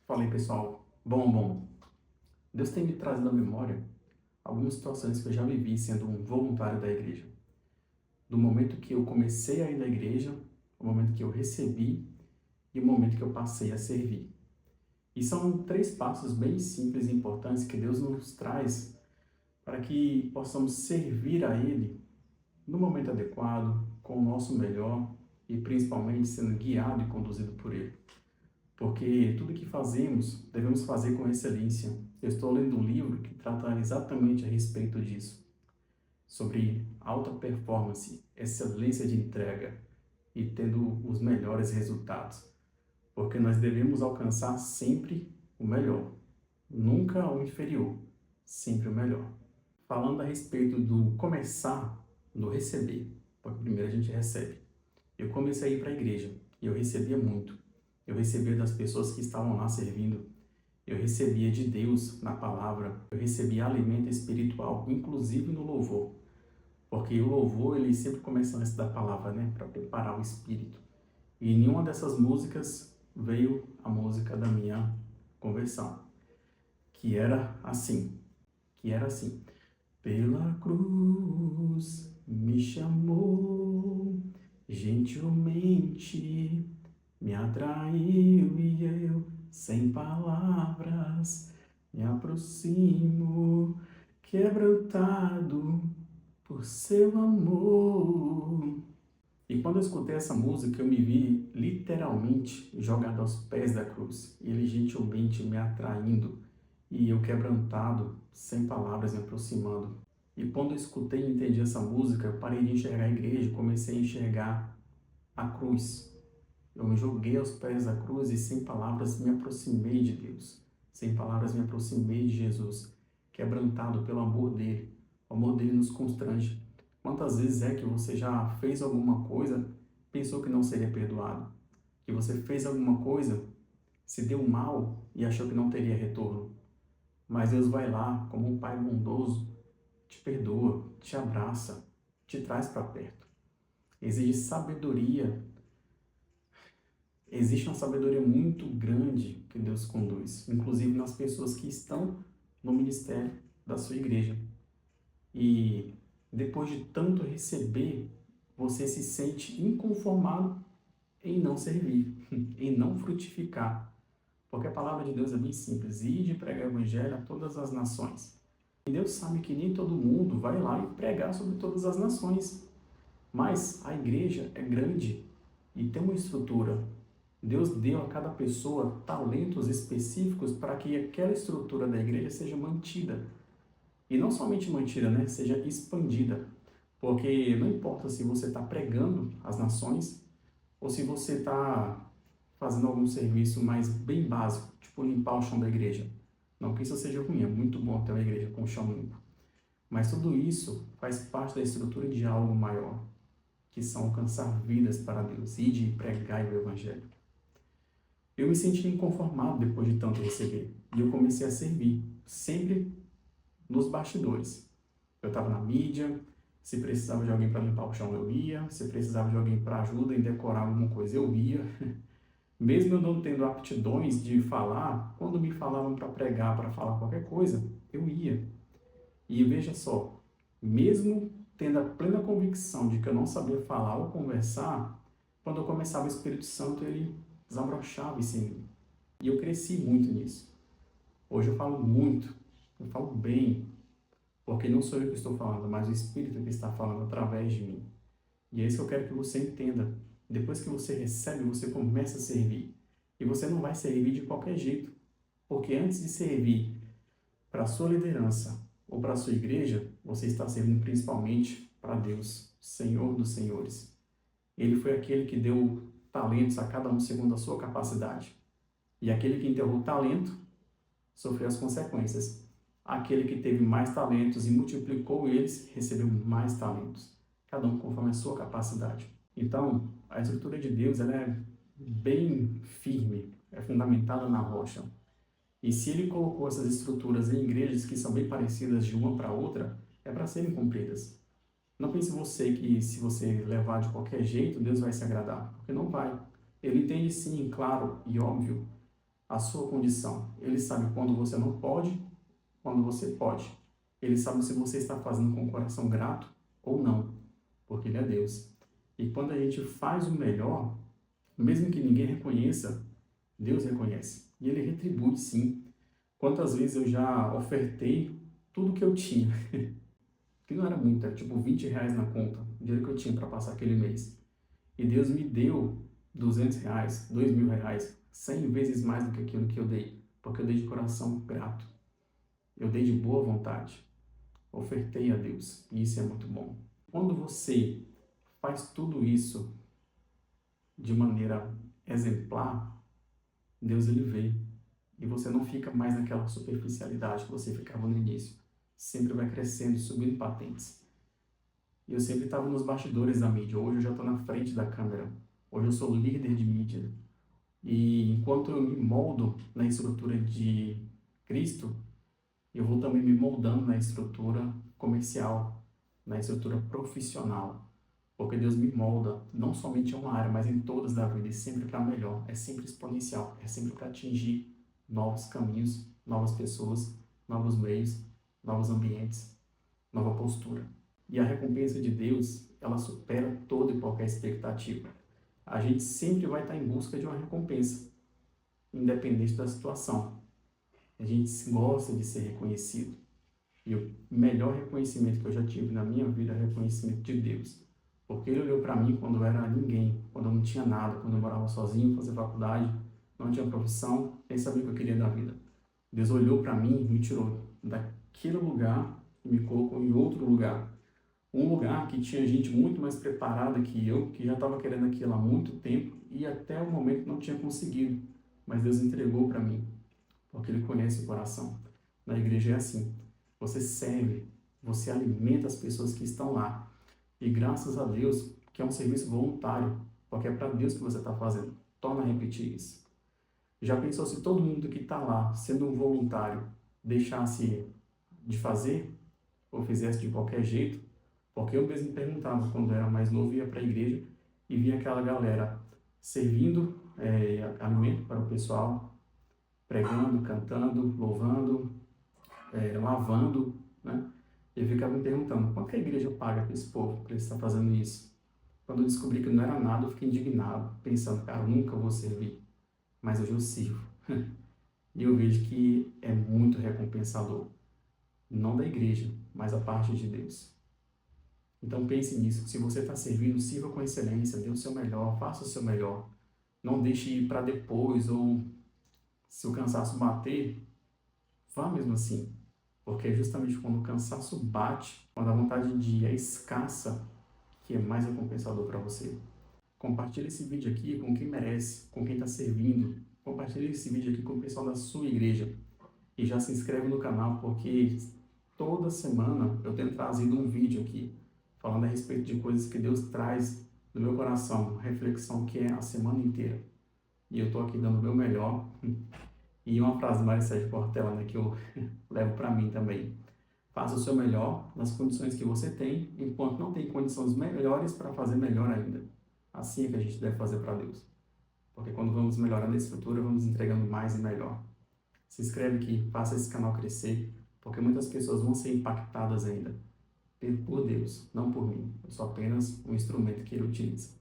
Fala aí, pessoal. Bom. Deus tem me trazido à memória algumas situações que eu já vivi sendo um voluntário da igreja. Do momento que eu comecei a ir na igreja, o momento que eu recebi e o momento que eu passei a servir. E são três passos bem simples e importantes que Deus nos traz para que possamos servir a Ele no momento adequado, com o nosso melhor e principalmente sendo guiado e conduzido por Ele. Porque tudo que fazemos, devemos fazer com excelência. Eu estou lendo um livro que trata exatamente a respeito disso, sobre alta performance, excelência de entrega e tendo os melhores resultados. Porque nós devemos alcançar sempre o melhor, nunca o inferior, sempre o melhor. Falando a respeito do começar, do receber, porque primeiro a gente recebe. Eu comecei a ir para a igreja e eu recebia muito. Eu recebia das pessoas que estavam lá servindo. Eu recebia de Deus na palavra. Eu recebia alimento espiritual, inclusive no louvor. Porque o louvor, ele sempre começa antes da palavra, né? Para preparar o espírito. E em nenhuma dessas músicas veio a música da minha conversão. Que era assim. Pela cruz me chamou gentilmente, me atraiu e eu, sem palavras, me aproximo, quebrantado por seu amor. E quando eu escutei essa música, eu me vi literalmente jogado aos pés da cruz, e ele gentilmente me atraindo, e eu quebrantado, sem palavras, me aproximando. E quando eu escutei e entendi essa música, eu parei de enxergar a igreja e comecei a enxergar a cruz. Eu me joguei aos pés da cruz e, sem palavras, me aproximei de Deus. Sem palavras, me aproximei de Jesus, quebrantado pelo amor dele. O amor dele nos constrange. Quantas vezes é que você já fez alguma coisa, pensou que não seria perdoado? Que você fez alguma coisa, se deu mal e achou que não teria retorno? Mas Deus vai lá, como um pai bondoso, te perdoa, te abraça, te traz para perto. Exige sabedoria. Existe uma sabedoria muito grande que Deus conduz, inclusive nas pessoas que estão no ministério da sua igreja. E depois de tanto receber, você se sente inconformado em não servir, em não frutificar. Porque a palavra de Deus é bem simples: ide e pregar o evangelho a todas as nações. E Deus sabe que nem todo mundo vai lá e pregar sobre todas as nações. Mas a igreja é grande e tem uma estrutura. Deus deu a cada pessoa talentos específicos para que aquela estrutura da igreja seja mantida. E não somente mantida, né? Seja expandida. Porque não importa se você está pregando às nações ou se você está fazendo algum serviço mais bem básico, tipo limpar o chão da igreja. Não que isso seja ruim, é muito bom ter uma igreja com o chão limpo. Mas tudo isso faz parte da estrutura de algo maior, que são alcançar vidas para Deus e de pregar o Evangelho. Eu me senti inconformado depois de tanto receber e eu comecei a servir, sempre nos bastidores. Eu estava na mídia, se precisava de alguém para limpar o chão eu ia, se precisava de alguém para ajuda em decorar alguma coisa eu ia. Mesmo eu não tendo aptidões de falar, quando me falavam para pregar, para falar qualquer coisa, eu ia. E veja só, mesmo tendo a plena convicção de que eu não sabia falar ou conversar, quando eu começava o Espírito Santo, ele desabrochava isso em mim. E eu cresci muito nisso. Hoje eu falo muito, eu falo bem, porque não sou eu que estou falando, mas o Espírito que está falando através de mim. E é isso que eu quero que você entenda. Depois que você recebe, você começa a servir. E você não vai servir de qualquer jeito, porque antes de servir para a sua liderança ou para a sua igreja, você está servindo principalmente para Deus, Senhor dos Senhores. Ele foi aquele que deu talentos a cada um segundo a sua capacidade. E aquele que enterrou o talento sofreu as consequências. Aquele que teve mais talentos e multiplicou eles, recebeu mais talentos. Cada um conforme a sua capacidade. Então, a estrutura de Deus ela é bem firme, é fundamentada na rocha. E se ele colocou essas estruturas em igrejas que são bem parecidas de uma para outra, é para serem cumpridas. Não pense você que se você levar de qualquer jeito, Deus vai se agradar, porque não vai. Ele entende sim, claro e óbvio, a sua condição. Ele sabe quando você não pode, quando você pode. Ele sabe se você está fazendo com o coração grato ou não, porque Ele é Deus. E quando a gente faz o melhor, mesmo que ninguém reconheça, Deus reconhece. E Ele retribui, sim. Quantas vezes eu já ofertei tudo que eu tinha, que não era muito, era tipo R$ 20 na conta, o dinheiro que eu tinha para passar aquele mês. E Deus me deu R$ 200, R$ 2.000, 100 vezes mais do que aquilo que eu dei, porque eu dei de coração grato, eu dei de boa vontade, ofertei a Deus, e isso é muito bom. Quando você faz tudo isso de maneira exemplar, Deus ele vê, e você não fica mais naquela superficialidade que você ficava no início, sempre vai crescendo, subindo patentes. E eu sempre estava nos bastidores da mídia, hoje eu já estou na frente da câmera, hoje eu sou líder de mídia. E enquanto eu me moldo na estrutura de Cristo, eu vou também me moldando na estrutura comercial, na estrutura profissional. Porque Deus me molda, não somente em uma área, mas em todas da vida, e sempre para melhor, é sempre exponencial, é sempre para atingir novos caminhos, novas pessoas, novos meios, novos ambientes, nova postura. E a recompensa de Deus, ela supera toda e qualquer expectativa. A gente sempre vai estar em busca de uma recompensa, independente da situação. A gente gosta de ser reconhecido. E o melhor reconhecimento que eu já tive na minha vida é o reconhecimento de Deus. Porque Ele olhou para mim quando eu era ninguém, quando eu não tinha nada, quando eu morava sozinho, fazia faculdade, não tinha profissão, nem sabia o que eu queria da vida. Deus olhou para mim e me tirou daquele lugar e me colocou em outro lugar. Um lugar que tinha gente muito mais preparada que eu, que já estava querendo aquilo há muito tempo e até o momento não tinha conseguido. Mas Deus entregou para mim, porque Ele conhece o coração. Na igreja é assim. Você serve, você alimenta as pessoas que estão lá. E graças a Deus, que é um serviço voluntário, porque é para Deus que você está fazendo. Torna a repetir isso. Já pensou se todo mundo que está lá, sendo um voluntário, deixasse de fazer, ou fizesse de qualquer jeito? Porque eu mesmo perguntava, quando eu era mais novo, ia para a igreja e via aquela galera servindo alimento para o pessoal, pregando, cantando, louvando, lavando, né? E eu ficava me perguntando, quanto que a igreja paga para esse povo, para eles estar fazendo isso? Quando eu descobri que não era nada, eu fiquei indignado, pensando, cara, eu nunca vou servir, mas hoje eu sirvo. E eu vejo que é muito recompensador, não da igreja, mas a parte de Deus. Então pense nisso, se você está servindo, sirva com excelência, dê o seu melhor, faça o seu melhor. Não deixe ir para depois, ou se o cansaço bater, vá mesmo assim. Porque é justamente quando o cansaço bate, quando a vontade de ir é escassa, que é mais recompensador para você. Compartilhe esse vídeo aqui com quem merece, com quem está servindo. Compartilhe esse vídeo aqui com o pessoal da sua igreja. E já se inscreve no canal, porque toda semana eu tenho trazido um vídeo aqui, falando a respeito de coisas que Deus traz no meu coração, reflexão que é a semana inteira. E eu estou aqui dando o meu melhor. E uma frase do Mário Sérgio Cortella, né, que eu levo para mim também. Faça o seu melhor nas condições que você tem, enquanto não tem condições melhores para fazer melhor ainda. Assim é que a gente deve fazer para Deus. Porque quando vamos melhorando a estrutura, vamos entregando mais e melhor. Se inscreve aqui, faça esse canal crescer, porque muitas pessoas vão ser impactadas ainda por Deus, não por mim. Eu sou apenas um instrumento que Ele utiliza.